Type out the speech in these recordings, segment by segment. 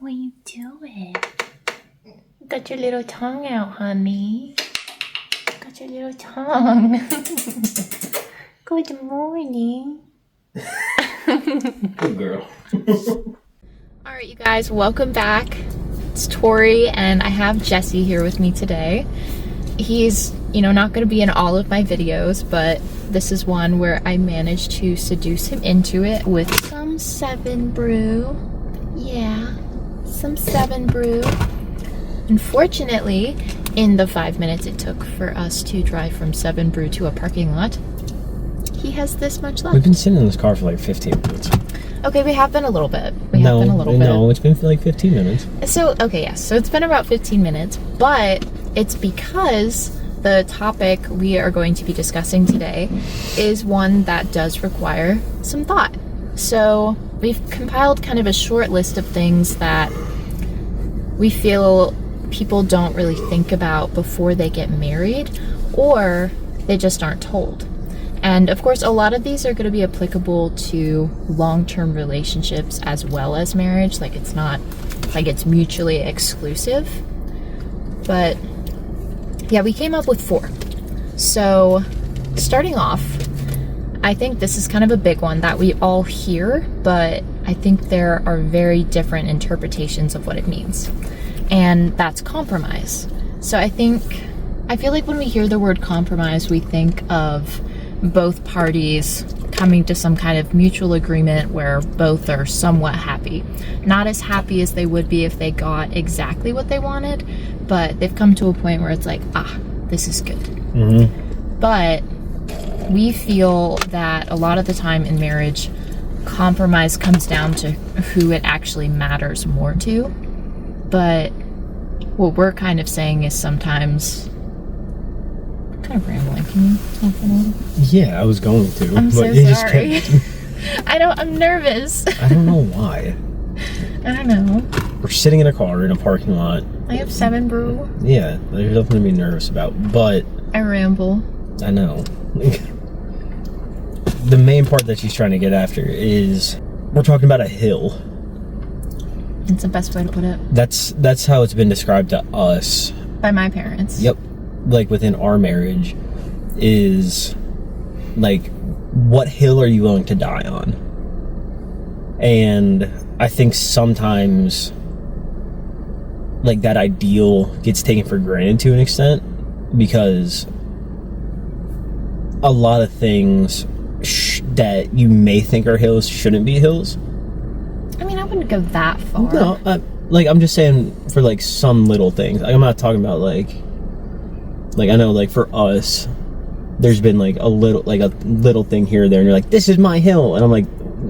What are you doing? Got your little tongue out, honey. Got your little tongue. Good morning. Good girl. Alright, you guys, welcome back. It's Tori, and I have Jesse here with me today. He's, not going to be in all of my videos, but this is one where I managed to seduce him into it with some 7 Brew. Yeah, some 7 Brew. Unfortunately, in the 5 minutes it took for us to drive from 7 Brew to a parking lot, he has this much left. We've been sitting in this car for like 15 minutes. Okay, we have been a little bit. No, it's been for like 15 minutes. So, okay, yes. So it's been about 15 minutes, but it's because the topic we are going to be discussing today is one that does require some thought. So we've compiled kind of a short list of things that we feel people don't really think about before they get married, or they just aren't told. And of course, a lot of these are going to be applicable to long-term relationships as well as marriage. Like, it's not like it's mutually exclusive. But yeah, we came up with 4. So starting off, I think this is kind of a big one that we all hear, but I think there are very different interpretations of what it means. And that's compromise. So I feel like when we hear the word compromise, we think of both parties coming to some kind of mutual agreement where both are somewhat happy. Not as happy as they would be if they got exactly what they wanted, but they've come to a point where it's like, this is good. Mm-hmm. But we feel that a lot of the time in marriage, compromise comes down to who it actually matters more to. But what we're kind of saying is sometimes... kind of rambling. Can you talk a little? Yeah, I was going to. I'm so sorry. Just I'm nervous. I don't know why. I don't know. We're sitting in a car in a parking lot. I have 7 Brew. Yeah, there's nothing to be nervous about, but... I ramble. I know. The main part that she's trying to get after is we're talking about a hill. It's the best way to put it. That's how it's been described to us. By my parents. Yep. Like within our marriage is like, what hill are you willing to die on? And I think sometimes like that ideal gets taken for granted to an extent, because a lot of things that you may think are hills shouldn't be hills. I mean, I wouldn't go that far. No, I'm just saying for like some little things. Like, I'm not talking about like I know, like, for us, there's been like a little thing here or there, and you're like, this is my hill, and I'm like,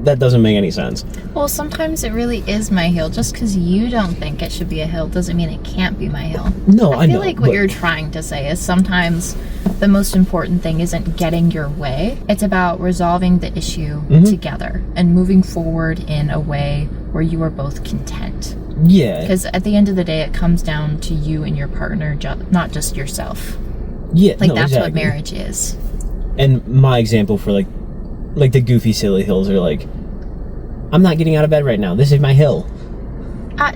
that doesn't make any sense. Well, sometimes it really is my hill. Just because you don't think it should be a hill doesn't mean it can't be my hill. No, I know. I feel like what you're trying to say is sometimes the most important thing isn't getting your way. It's about resolving the issue together and moving forward in a way where you are both content. Yeah. Because at the end of the day, it comes down to you and your partner, not just yourself. Yeah, like, that's exactly what marriage is. And my example for like the goofy, silly hills are like, I'm not getting out of bed right now. This is my hill.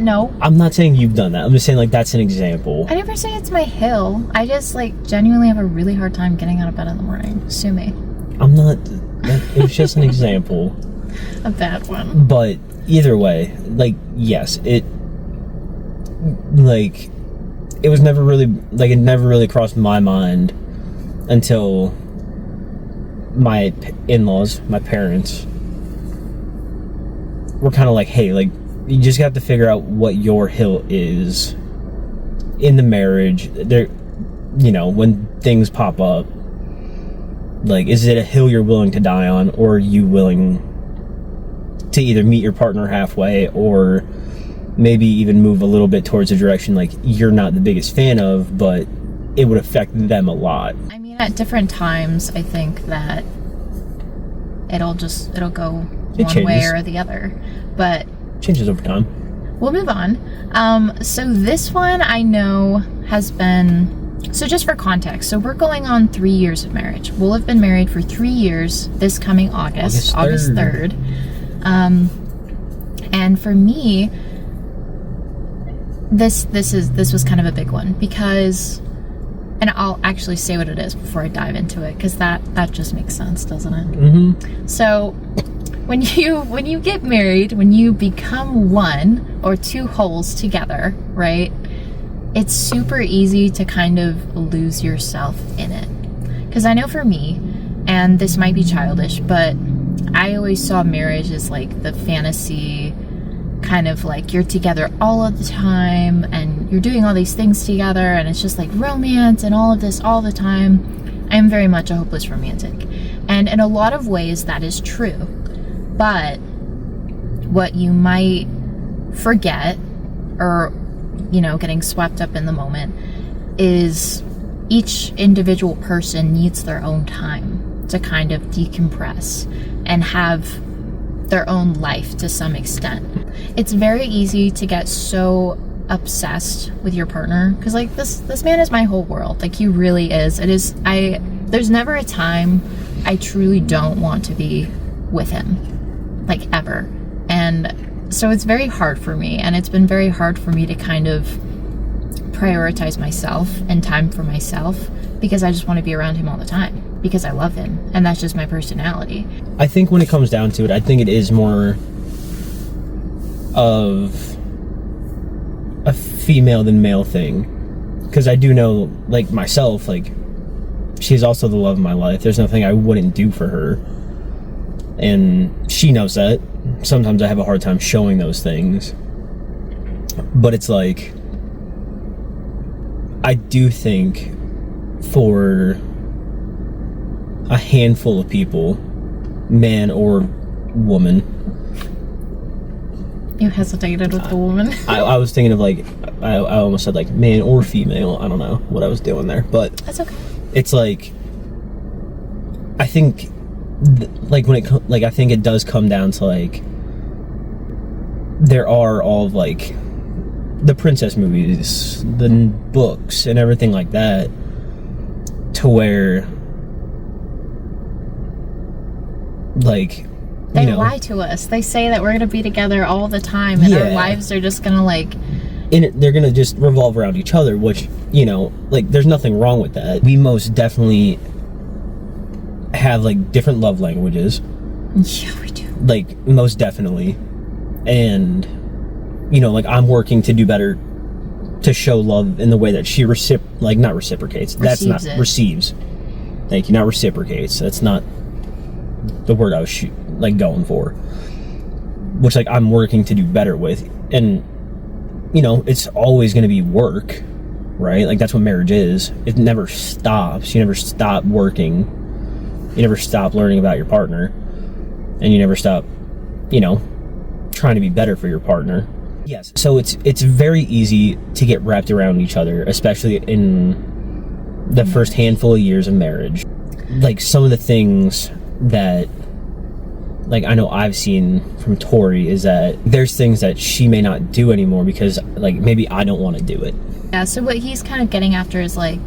No. I'm not saying you've done that. I'm just saying, like, that's an example. I never say it's my hill. I just, like, genuinely have a really hard time getting out of bed in the morning. Sue me. I'm not... It was just an example. A bad one. But either way, like, yes, it was never really... Like, it never really crossed my mind until my in-laws, my parents, were kind of like, hey, like, you just have to figure out what your hill is in the marriage. There, when things pop up, like, is it a hill you're willing to die on, or are you willing to either meet your partner halfway, or maybe even move a little bit towards a direction like you're not the biggest fan of, but it would affect them a lot. I mean, at different times, I think that it'll go one way or the other, but changes over time. We'll move on. So this one I know has been... So just for context, so we're going on 3 years of marriage. We'll have been married for 3 years this coming August 3rd. And for me, this was kind of a big one because, and I'll actually say what it is before I dive into it, because that just makes sense, doesn't it? Mm-hmm. So when you get married, when you become one or two wholes together, right? It's super easy to kind of lose yourself in it. Because I know for me, and this might be childish, but I always saw marriage as like the fantasy, kind of like you're together all of the time and you're doing all these things together and it's just like romance and all of this all the time. I am very much a hopeless romantic. And in a lot of ways that is true. But what you might forget, or getting swept up in the moment, is each individual person needs their own time to kind of decompress and have their own life to some extent. It's very easy to get so obsessed with your partner, because like this man is my whole world. Like, he really is. There's never a time I truly don't want to be with him, like, ever. And so it's very hard for me, and it's been very hard for me to kind of prioritize myself and time for myself, because I just want to be around him all the time, because I love him, and that's just my personality. I think when it comes down to it, I think it is more of a female than male thing, because I do know, like, myself, like, she's also the love of my life. There's nothing I wouldn't do for her, and she knows that. Sometimes I have a hard time showing those things, but it's like, I do think for a handful of people, man or woman. You hesitated with the woman. I was thinking of, like, I almost said, like, man or female. I don't know what I was doing there, but that's okay. It's like, I think, like, I think it does come down to, like, there are all of, like, the princess movies, the books, and everything like that, to where, like, they lie to us. They say that we're gonna be together all the time, and our lives are just gonna, like, they're gonna just revolve around each other, which, like, there's nothing wrong with that. We most definitely have, like, different love languages. Yeah, we do. Like, most definitely. And, like, I'm working to do better to show love in the way that she not reciprocates. That's not it. Receives. Thank you. Not reciprocates. That's not the word I was going for. Which, like, I'm working to do better with. And, it's always going to be work, right? Like, that's what marriage is. It never stops. You never stop working. You never stop learning about your partner. And you never stop, trying to be better for your partner. Yes. So it's very easy to get wrapped around each other, especially in the first handful of years of marriage. Like, some of the things that, like, I know I've seen from Tori is that there's things that she may not do anymore because, like, maybe I don't want to do it. Yeah, so what he's kind of getting after is, like,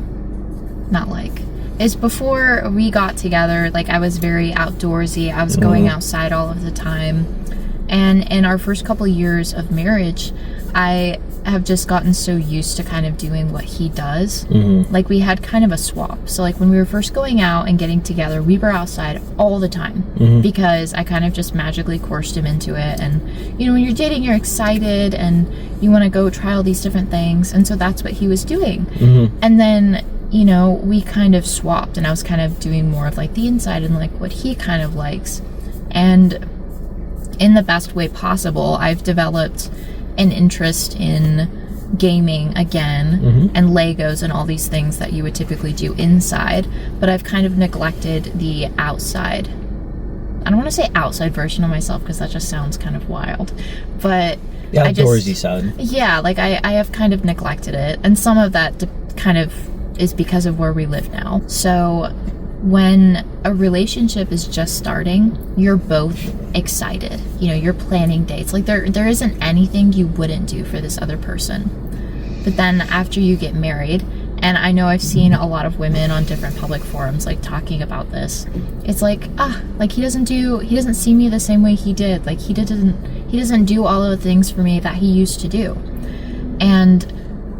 is before we got together, like, I was very outdoorsy. I was going outside all of the time. And in our first couple years of marriage, I have just gotten so used to kind of doing what he does. Like, we had kind of a swap. So, like, when we were first going out and getting together, we were outside all the time because I kind of just magically coerced him into it. And, when you're dating, you're excited and you want to go try all these different things. And so that's what he was doing. And then, we kind of swapped, and I was kind of doing more of, like, the inside and, like, what he kind of likes. And in the best way possible, I've developed an interest in gaming again, and Legos and all these things that you would typically do inside, but I've kind of neglected the outside. I don't want to say outside version of myself because that just sounds kind of wild, but the outdoorsy side. Yeah, like, I have kind of neglected it, and some of that kind of is because of where we live now. So when a relationship is just starting, you're both excited. You're planning dates. Like, there isn't anything you wouldn't do for this other person. But then after you get married, and I know I've seen a lot of women on different public forums, like, talking about this. It's like, he doesn't see me the same way he did. Like, he doesn't do all of the things for me that he used to do. And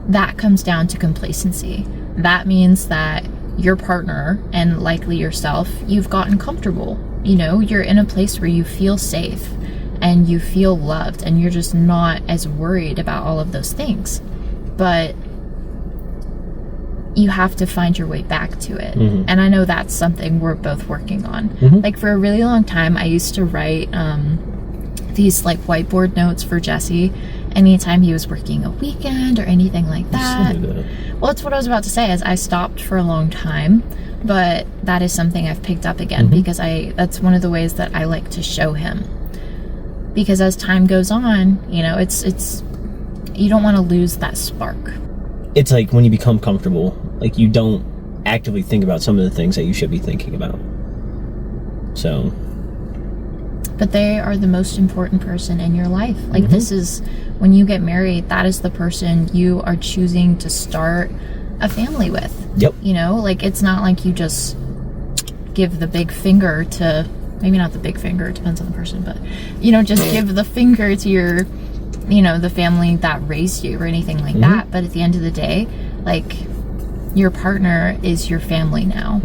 that comes down to complacency. That means that your partner, and likely yourself, you've gotten comfortable. You know, you're in a place where you feel safe and you feel loved, and you're just not as worried about all of those things. But you have to find your way back to it. And I know that's something we're both working on. Like, for a really long time, I used to write these like whiteboard notes for Jesse anytime he was working a weekend or anything like that. Well, it's what I was about to say, is I stopped for a long time, but that is something I've picked up again, because that's one of the ways that I like to show him. Because as time goes on, you know, it's you don't want to lose that spark. It's like when you become comfortable, like you don't actively think about some of the things that you should be thinking about. So, but they are the most important person in your life. Like, this is, when you get married, that is the person you are choosing to start a family with. Yep. You know, like, it's not like you just give the big finger to, maybe not the big finger, it depends on the person, but, you know, just give the finger to your, you know, the family that raised you or anything like that. But at the end of the day, like, your partner is your family now.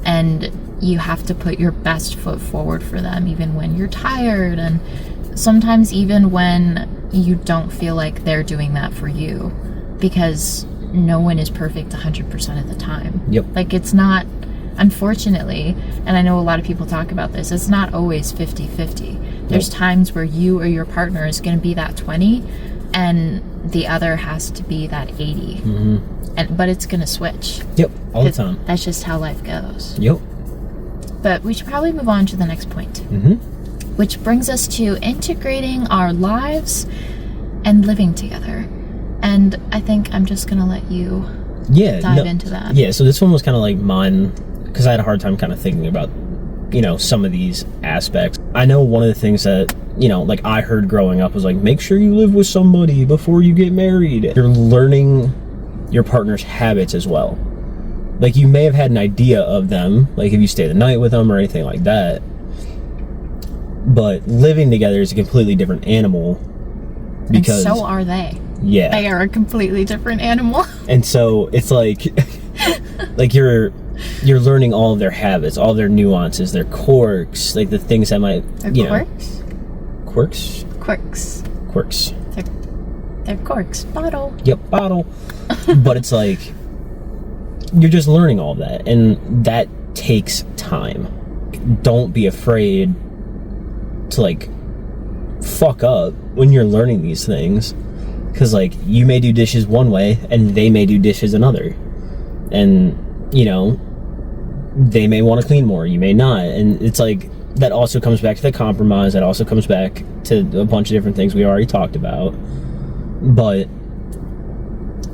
And you have to put your best foot forward for them, even when you're tired, and sometimes even when you don't feel like they're doing that for you, because no one is perfect 100% of the time. Like, it's not, unfortunately, and I know a lot of people talk about this, it's not always 50-50. There's times where you or your partner is going to be that 20 and the other has to be that 80. But it's going to switch. All the time. That's just how life goes. But we should probably move on to the next point. Which brings us to integrating our lives and living together. And I think I'm just going to let you dive into that. So this one was kind of like mine, because I had a hard time kind of thinking about, you know, some of these aspects. I know one of the things that, you know, like I heard growing up was like, make sure you live with somebody before you get married. You're learning your partner's habits as well. Like, you may have had an idea of them, like if you stay the night with them or anything like that, but living together is a completely different animal. Because, and so are they. Yeah. They are a completely different animal. And so it's like, like you're learning all of their habits, all their nuances, their quirks, like the things that might, quirks? Quirks? Quirks. They're quirks. Bottle. Yep, bottle. But it's like, you're just learning all of that, and that takes time. Don't be afraid to, like, fuck up when you're learning these things, because, like, you may do dishes one way and they may do dishes another, and, you know, they may want to clean more, you may not, and it's like, that also comes back to the compromise. That also comes back to a bunch of different things we already talked about. But,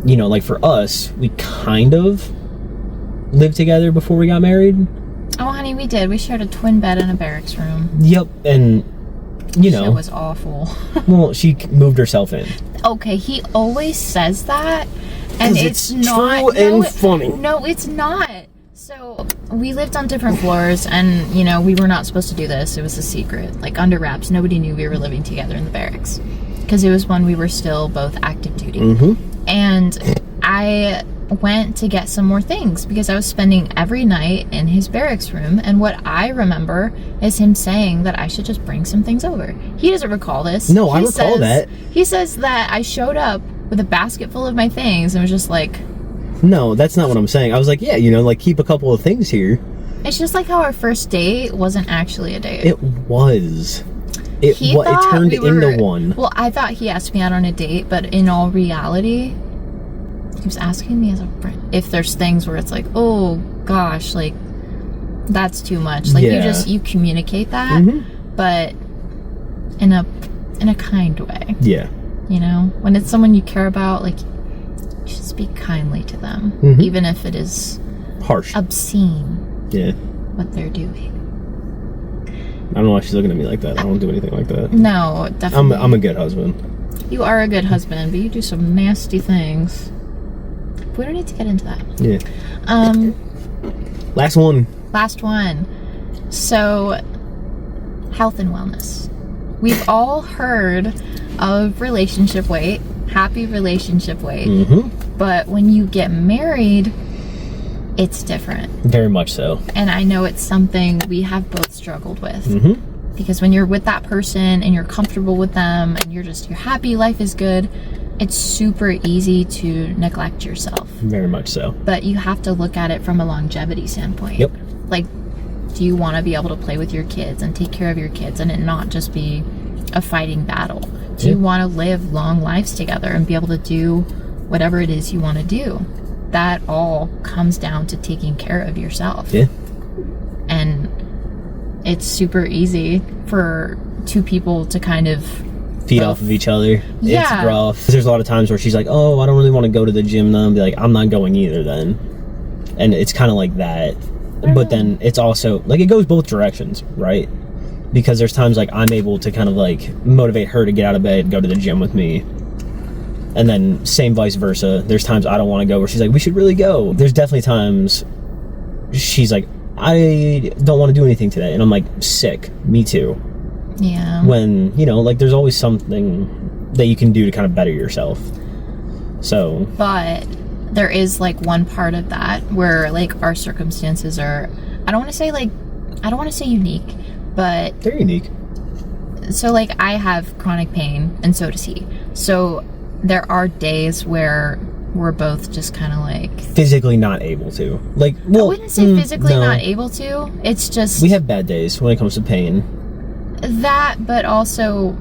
you know, like for us, we kind of lived together before we got married. Oh, honey, we did. We shared a twin bed in a barracks room. Yep, and, you know. It was awful. Well, she moved herself in. Okay, he always says that, and it's not true and funny. No, it's not. So, we lived on different floors, and, you know, we were not supposed to do this. It was a secret, like under wraps. Nobody knew we were living together in the barracks, because it was when we were still both active duty. And I went to get some more things because I was spending every night in his barracks room, and what I remember is him saying that I should just bring some things over. He doesn't recall this. No, I recall that. He says that I showed up with a basket full of my things and was just like... No, that's not what I'm saying. I was like, yeah, you know, like, keep a couple of things here. It's just like how our first date wasn't actually a date. It was. It turned into one. Well, I thought he asked me out on a date, but in all reality, he was asking me as a friend if there's things where it's like, oh gosh, like that's too much. Like you communicate that, but in a kind way. Yeah. You know, when it's someone you care about, like, you should speak kindly to them, even if it is harsh, obscene. Yeah. What they're doing. I don't know why she's looking at me like that. I don't do anything like that. No, definitely. I'm a good husband. You are a good husband, but you do some nasty things. We don't need to get into that. Yeah. Last one. So, health and wellness. We've all heard of relationship weight, happy relationship way. Mm-hmm. But when you get married, it's different. Very much so. And I know it's something we have both struggled with. Mm-hmm. Because when you're with that person and you're comfortable with them and you're happy, life is good, it's super easy to neglect yourself. Very much so. But you have to look at it from a longevity standpoint. Yep. Like, do you want to be able to play with your kids and take care of your kids and it not just be a fighting battle? Do you want to live long lives together and be able to do whatever it is you want to do? That all comes down to taking care of yourself. Yeah. And it's super easy for two people to kind of feed off of each other. Yeah. It's rough. There's a lot of times where she's like, oh, I don't really want to go to the gym then. I'll be like, I'm not going either then. And it's kind of like that. But then it's also, like, it goes both directions, right? Because there's times, like, I'm able to kind of, like, motivate her to get out of bed, go to the gym with me. And then same vice versa. There's times I don't want to go where she's like, we should really go. There's definitely times she's like, I don't want to do anything today. And I'm like, sick. Me too. Yeah. When, you know, like, there's always something that you can do to kind of better yourself. So. But there is, like, one part of that where, like, our circumstances are, I don't want to say unique, but they're unique. So, like, I have chronic pain and so does he. So there are days where we're both just kind of like physically not able to. Like, well, I wouldn't say physically not able to. It's just we have bad days when it comes to pain. That, but also,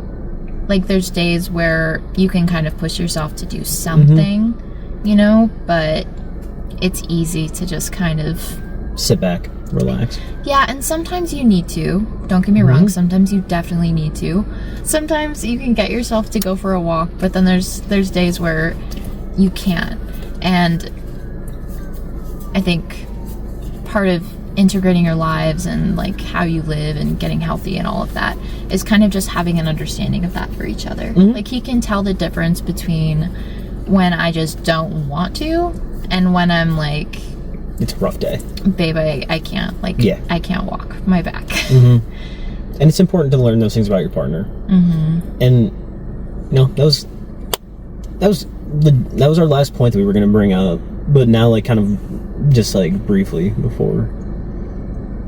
like, there's days where you can kind of push yourself to do something, you know, but it's easy to just kind of sit back, relax. Yeah, and sometimes you need to. Don't get me wrong, sometimes you definitely need to. Sometimes you can get yourself to go for a walk, but then there's days where you can't. And I think part of integrating your lives and, like, how you live and getting healthy and all of that is kind of just having an understanding of that for each other. Like, he can tell the difference between when I just don't want to and when I'm like, it's a rough day, babe, I can't, like, I can't walk my back. And it's important to learn those things about your partner. And, you know, that was our last point that we were going to bring up, but now, like, kind of just, like, briefly before,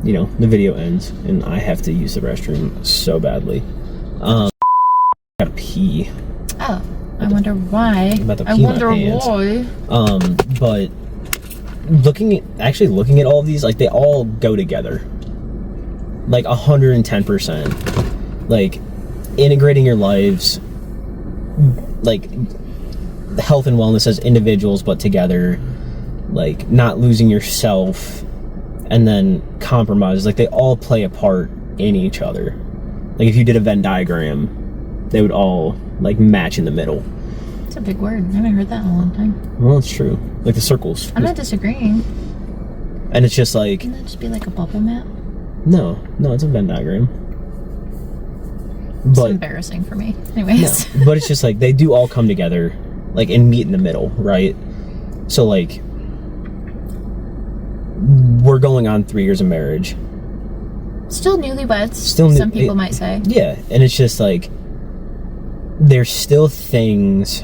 you know, the video ends and I have to use the restroom so badly. Gotta pee. Oh, I wonder why. I'm about to pee my pants. Why. But looking at all of these, like, they all go together, like 110%. Like, integrating your lives, like, health and wellness as individuals but together, like, not losing yourself, and then compromise, like, they all play a part in each other. Like, if you did a Venn diagram, they would all, like, match in the middle. It's a big word. I haven't heard that in a long time. Well, it's true. Like, the circles. I'm not disagreeing. And it's just like, Wouldn't that just be like a bubble map? No, it's a Venn diagram. It's embarrassing for me. Anyways. No, but it's just like, they do all come together, like, and meet in the middle, right? So, like, we're going on 3 years of marriage. Still newlyweds, some people might say. Yeah, and it's just like, there's still things,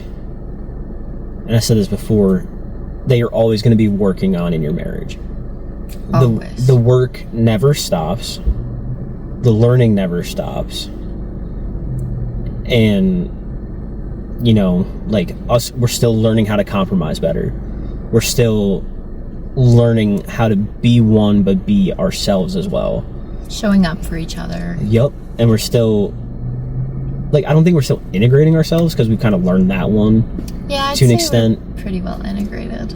and I said this before, that you're always going to be working on in your marriage. Always. The work never stops. The learning never stops. And, you know, like, us, we're still learning how to compromise better. We're still learning how to be one, but be ourselves as well. Showing up for each other. Yep. And we're still, like, I don't think we're still integrating ourselves, because we've kind of learned that one to an extent. We're pretty well integrated.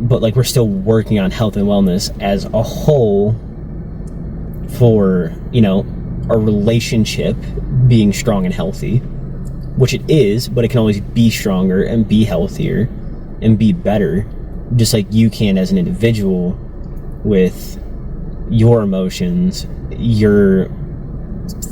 But, like, we're still working on health and wellness as a whole for, you know, our relationship being strong and healthy, which it is, but it can always be stronger and be healthier and be better, just like you can as an individual with your emotions, your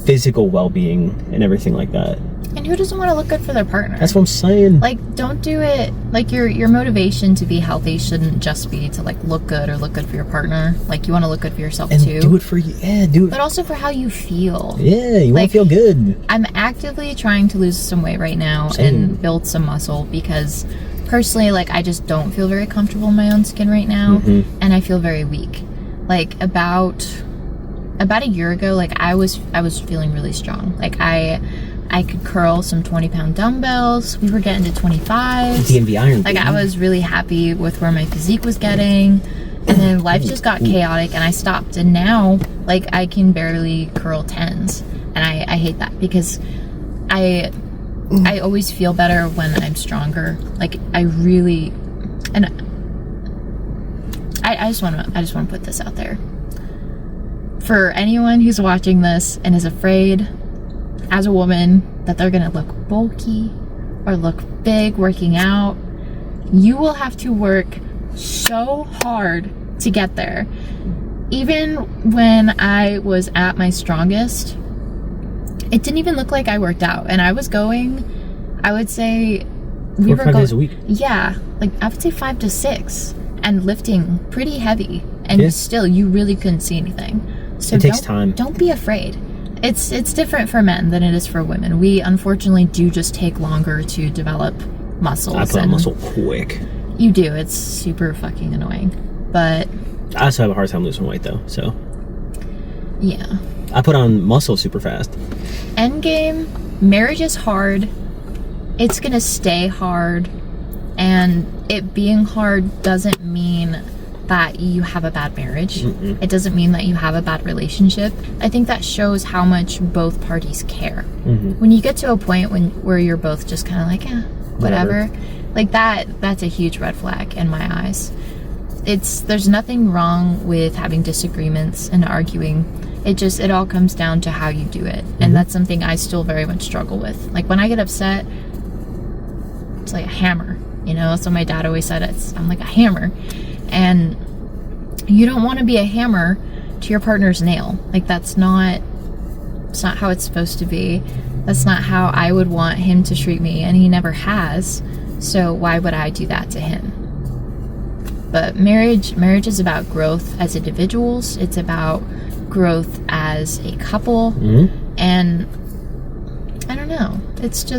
physical well-being, and everything like that. And who doesn't want to look good for their partner? That's what I'm saying. Like, don't do it. Like, your motivation to be healthy shouldn't just be to, like, look good or look good for your partner. Like, you want to look good for yourself, and too. do it for you. Yeah, do it. But also for how you feel. Yeah, you want to feel good. I'm actively trying to lose some weight right now and build some muscle because, personally, like, I just don't feel very comfortable in my own skin right now. And I feel very weak. Like, about a year ago, like, I was feeling really strong. Like, I could curl some 20-pound dumbbells. We were getting to 25. DMV iron. Like, I was really happy with where my physique was getting. And then life just got chaotic and I stopped. And now, like, I can barely curl 10s. And I hate that because I always feel better when I'm stronger. Like, I really, and I just want to put this out there. For anyone who's watching this and is afraid as a woman that they're gonna look bulky or look big working out, you will have to work so hard to get there. Even when I was at my strongest, it didn't even look like I worked out. And I was going, I would say, 4 or 5 days a week. Yeah, like I would say 5 to 6, and lifting pretty heavy, and still you really couldn't see anything. So it takes time. Don't be afraid. It's different for men than it is for women. We unfortunately do just take longer to develop muscles. I put on muscle quick. You do. It's super fucking annoying. But I also have a hard time losing weight though, so yeah. I put on muscle super fast. Endgame, marriage is hard. It's gonna stay hard. And it being hard doesn't mean that you have a bad marriage. It doesn't mean that you have a bad relationship. I think that shows how much both parties care. When you get to a point where you're both just kind of like, yeah, whatever. Like that's a huge red flag in my eyes. There's nothing wrong with having disagreements and arguing. It all comes down to how you do it. And that's something I still very much struggle with. Like, when I get upset, it's like a hammer, you know? That's what my dad always said. I'm like a hammer. And you don't want to be a hammer to your partner's nail. Like, it's not how it's supposed to be. That's not how I would want him to treat me, and he never has. So why would I do that to him? But marriage is about growth as individuals. It's about growth as a couple. And I don't know. It's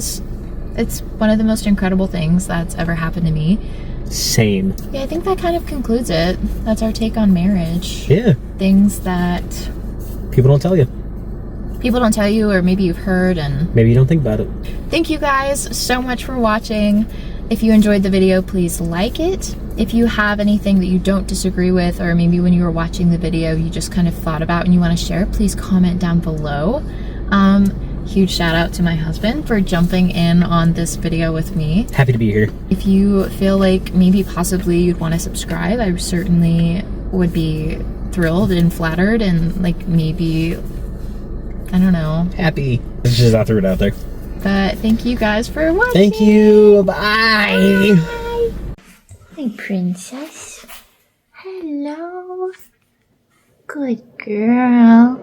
one of the most incredible things that's ever happened to me. Same. Yeah, I think that kind of concludes it. That's our take on marriage. Yeah. Things that people don't tell you. People don't tell you, or maybe you've heard and maybe you don't think about it. Thank you guys so much for watching. If you enjoyed the video, please like it. If you have anything that you don't disagree with, or maybe when you were watching the video you just kind of thought about and you want to share, please comment down below. Huge shout out to my husband for jumping in on this video with me. Happy to be here. If you feel like maybe possibly you'd want to subscribe, I certainly would be thrilled and flattered, and like maybe, I don't know. Happy. Just I threw it out there. But thank you guys for watching. Thank you. Bye. Bye. Hi, princess. Hello. Good girl.